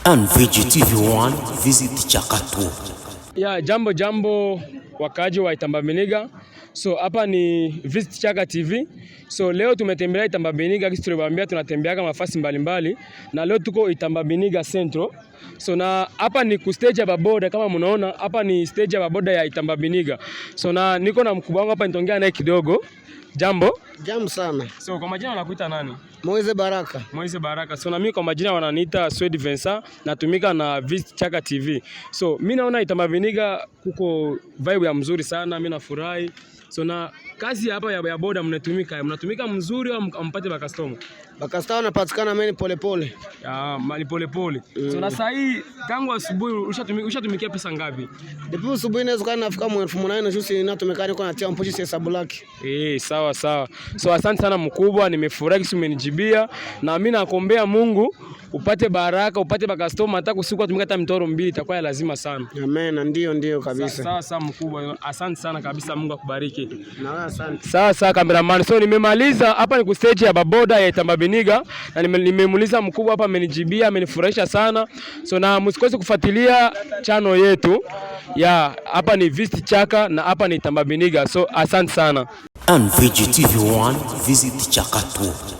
And VGTV1 visit Chakato. Ya jambo wakaji wa Itambaminiga. So hapa ni Visit Chaka TV. So leo tumetembelea Itambaminiga, kisi tuliwaambia tunatembeaga mafasi mbalimbali na leo tuko Itambaminiga Central. So na hapa ni ku stage ya baboda, kama mnaona hapa ni stage ya baboda ya Itambaminiga. So na niko na mkubwa wangu hapa, nitaongea naye kidogo. Jambo sana. So kwa majina wanakuita nani? Moise Baraka. Moise Baraka. So na mimi kwa majina wananiita Swedi Vincent, natumika na Visit Chaka TV. So mimi naona Itambaminiga kuko vibe ya mzuri sana, mimi nafurahi. So na kazi hapa ya boda mnatumika mzuri au mpate ba customer? Ba customer wanapatikana mimi pole. Mali pole. So na sasa hii tangu asubuhi ushatumikia pesa ngapi? Depuis asubuhi naweza kana nafika 1800 juzi natumika niko natia mpochi hesabu laki. Sawa. So asante sana mkubwa, nimefurahi kisi umenijibia na mimi nakuombea Mungu upate baraka, upate ba customer, hata kusiku atumika hata mitoro mbili itakuwa lazima sana. Amen, ndio kabisa. Sawa mkubwa, asante sana kabisa, Mungu akubariki. Na asante. Sawa cameraman. So nimemaliza hapa, ni ku stage ya baboda ya Itambaminiga na nimemuuliza mkubwa hapa, amenijibia, amenifurahisha sana. So na msikose kufuatilia channel yetu ya hapa ni Visit Chaka na hapa ni Itambaminiga. So asante sana. And VGTV1 visit Chakato.